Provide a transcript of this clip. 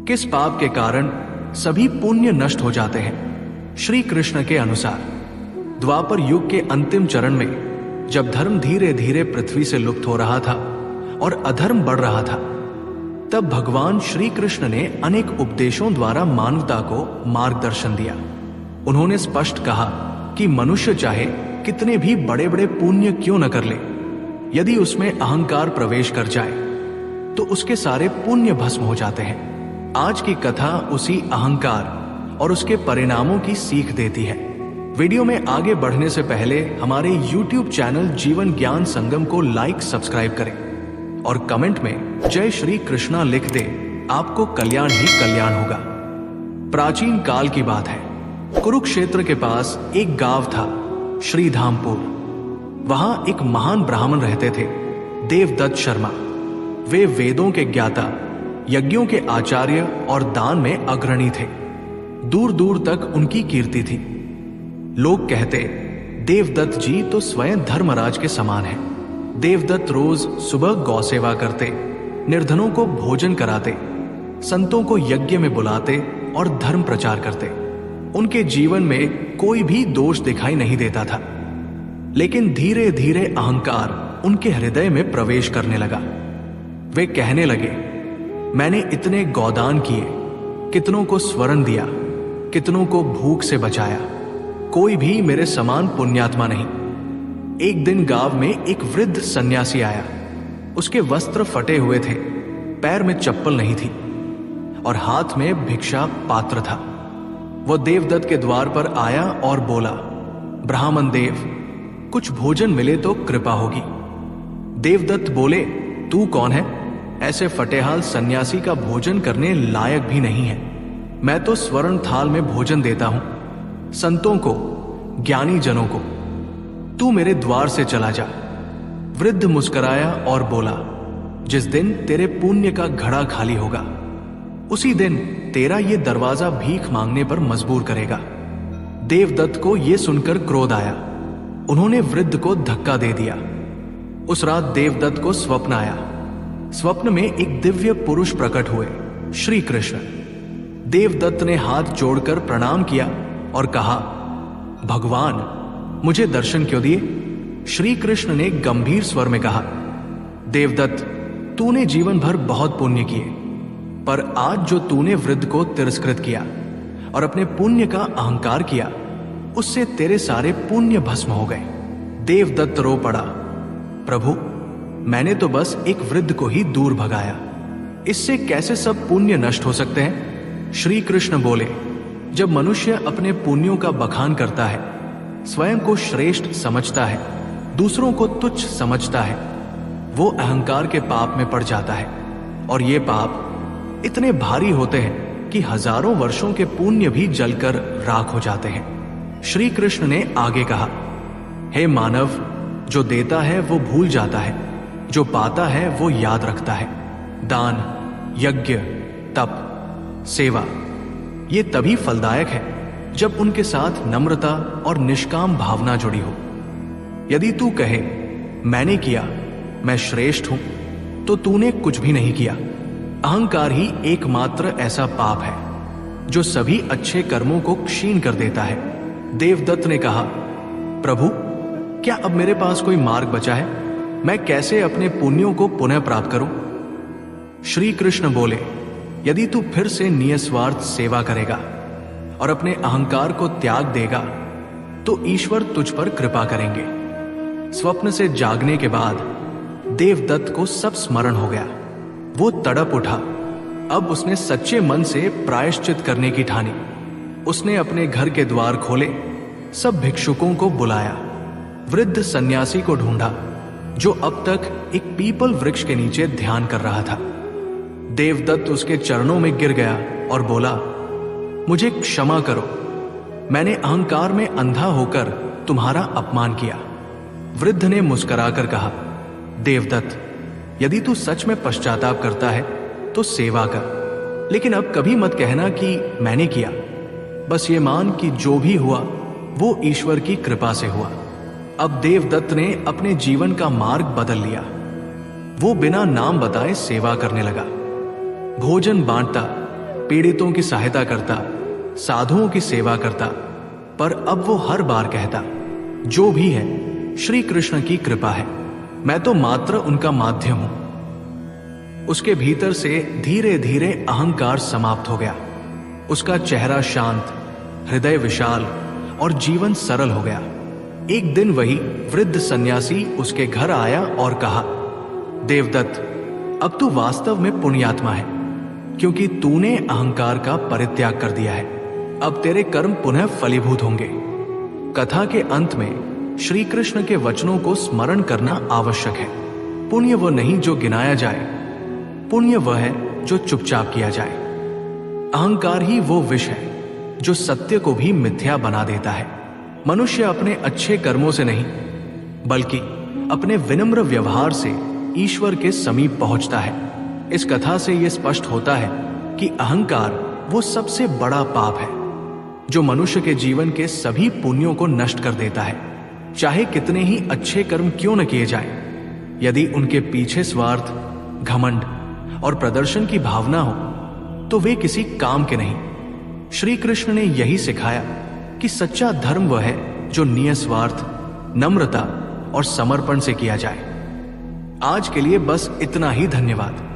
किस पाप के कारण सभी पुण्य नष्ट हो जाते हैं? श्री कृष्ण के अनुसार द्वापर युग के अंतिम चरण में जब धर्म धीरे धीरे पृथ्वी से लुप्त हो रहा था और अधर्म बढ़ रहा था, तब भगवान श्री कृष्ण ने अनेक उपदेशों द्वारा मानवता को मार्गदर्शन दिया। उन्होंने स्पष्ट कहा कि मनुष्य चाहे कितने भी बड़े बड़े पुण्य क्यों न कर ले, यदि उसमें अहंकार प्रवेश कर जाए तो उसके सारे पुण्य भस्म हो जाते हैं। आज की कथा उसी अहंकार और उसके परिणामों की सीख देती है। वीडियो में आगे बढ़ने से पहले हमारे YouTube चैनल जीवन ज्ञान संगम को लाइक सब्सक्राइब करें और कमेंट में जय श्री कृष्णा लिख दे। आपको कल्याण ही कल्याण होगा। प्राचीन काल की बात है, कुरुक्षेत्र के पास एक गांव था, श्रीधामपुर। वहां एक महान ब्राह्मण रहते थे, देवदत्त शर्मा। वे वेदों के ज्ञाता, यज्ञों के आचार्य और दान में अग्रणी थे। दूर दूर तक उनकी कीर्ति थी। लोग कहते, देवदत्त जी तो स्वयं धर्मराज के समान हैं। देवदत्त रोज सुबह गौ सेवा करते, निर्धनों को भोजन कराते, संतों को यज्ञ में बुलाते और धर्म प्रचार करते। उनके जीवन में कोई भी दोष दिखाई नहीं देता था। लेकिन धीरे धीरे अहंकार उनके हृदय में प्रवेश करने लगा। वे कहने लगे, मैंने इतने गौदान किए, कितनों को स्वर्ण दिया, कितनों को भूख से बचाया, कोई भी मेरे समान पुण्यात्मा नहीं। एक दिन गांव में एक वृद्ध सन्यासी आया। उसके वस्त्र फटे हुए थे, पैर में चप्पल नहीं थी और हाथ में भिक्षा पात्र था। वो देवदत्त के द्वार पर आया और बोला, ब्राह्मण देव, कुछ भोजन मिले तो कृपा होगी। देवदत्त बोले, तू कौन है? ऐसे फटेहाल सन्यासी का भोजन करने लायक भी नहीं है। मैं तो स्वर्ण थाल में भोजन देता हूं, संतों को, ज्ञानी जनों को। तू मेरे द्वार से चला जा। वृद्ध मुस्कुराया और बोला, जिस दिन तेरे पुण्य का घड़ा खाली होगा, उसी दिन तेरा ये दरवाजा भीख मांगने पर मजबूर करेगा। देवदत्त को यह सुनकर क्रोध आया। उन्होंने वृद्ध को धक्का दे दिया। उस रात देवदत्त को स्वप्न आया। स्वप्न में एक दिव्य पुरुष प्रकट हुए, श्री कृष्ण। देवदत्त ने हाथ जोड़कर प्रणाम किया और कहा, भगवान, मुझे दर्शन क्यों दिए? श्री कृष्ण ने गंभीर स्वर में कहा, देवदत्त, तूने जीवन भर बहुत पुण्य किए, पर आज जो तूने वृद्ध को तिरस्कृत किया और अपने पुण्य का अहंकार किया, उससे तेरे सारे पुण्य भस्म हो गए। देवदत्त रो पड़ा, प्रभु, मैंने तो बस एक वृद्ध को ही दूर भगाया, इससे कैसे सब पुण्य नष्ट हो सकते हैं? श्री कृष्ण बोले, जब मनुष्य अपने पुण्यों का बखान करता है, स्वयं को श्रेष्ठ समझता है, दूसरों को तुच्छ समझता है, वो अहंकार के पाप में पड़ जाता है। और ये पाप इतने भारी होते हैं कि हजारों वर्षों के पुण्य भी जलकर राख हो जाते हैं। श्री कृष्ण ने आगे कहा, हे मानव, जो देता है वो भूल जाता है, जो पाता है वो याद रखता है। दान, यज्ञ, तप, सेवा, ये तभी फलदायक है जब उनके साथ नम्रता और निष्काम भावना जुड़ी हो। यदि तू कहे, मैंने किया, मैं श्रेष्ठ हूं, तो तूने कुछ भी नहीं किया। अहंकार ही एकमात्र ऐसा पाप है जो सभी अच्छे कर्मों को क्षीण कर देता है। देवदत्त ने कहा, प्रभु, क्या अब मेरे पास कोई मार्ग बचा है? मैं कैसे अपने पुण्यों को पुनः प्राप्त करूं? श्री कृष्ण बोले, यदि तू फिर से निस्वार्थ सेवा करेगा और अपने अहंकार को त्याग देगा तो ईश्वर तुझ पर कृपा करेंगे। स्वप्न से जागने के बाद देवदत्त को सब स्मरण हो गया। वो तड़प उठा। अब उसने सच्चे मन से प्रायश्चित करने की ठानी। उसने अपने घर के द्वार खोले, सब भिक्षुकों को बुलाया, वृद्ध सन्यासी को ढूंढा जो अब तक एक पीपल वृक्ष के नीचे ध्यान कर रहा था। देवदत्त उसके चरणों में गिर गया और बोला, मुझे क्षमा करो, मैंने अहंकार में अंधा होकर तुम्हारा अपमान किया। वृद्ध ने मुस्कुराकर कहा, देवदत्त, यदि तू सच में पश्चाताप करता है तो सेवा कर, लेकिन अब कभी मत कहना कि मैंने किया। बस ये मान कि जो भी हुआ वो ईश्वर की कृपा से हुआ। अब देवदत्त ने अपने जीवन का मार्ग बदल लिया। वो बिना नाम बताए सेवा करने लगा, भोजन बांटता, पीड़ितों की सहायता करता, साधुओं की सेवा करता, पर अब वो हर बार कहता, जो भी है श्री कृष्ण की कृपा है, मैं तो मात्र उनका माध्यम हूं। उसके भीतर से धीरे धीरे अहंकार समाप्त हो गया। उसका चेहरा शांत, हृदय विशाल और जीवन सरल हो गया। एक दिन वही वृद्ध सन्यासी उसके घर आया और कहा, देवदत्त, अब तू वास्तव में पुण्यात्मा है, क्योंकि तूने अहंकार का परित्याग कर दिया है। अब तेरे कर्म पुनः फलीभूत होंगे। कथा के अंत में श्री कृष्ण के वचनों को स्मरण करना आवश्यक है। पुण्य वह नहीं जो गिनाया जाए, पुण्य वह है जो चुपचाप किया जाए। अहंकार ही वो विष है जो सत्य को भी मिथ्या बना देता है। मनुष्य अपने अच्छे कर्मों से नहीं, बल्कि अपने विनम्र व्यवहार से ईश्वर के समीप पहुंचता है। इस कथा से यह स्पष्ट होता है कि अहंकार वो सबसे बड़ा पाप है जो मनुष्य के जीवन के सभी पुण्यों को नष्ट कर देता है। चाहे कितने ही अच्छे कर्म क्यों न किए जाएं, यदि उनके पीछे स्वार्थ, घमंड और प्रदर्शन की भावना हो तो वे किसी काम के नहीं। श्री कृष्ण ने यही सिखाया कि सच्चा धर्म वह है जो निस्वार्थ, नम्रता और समर्पण से किया जाए। आज के लिए बस इतना ही। धन्यवाद।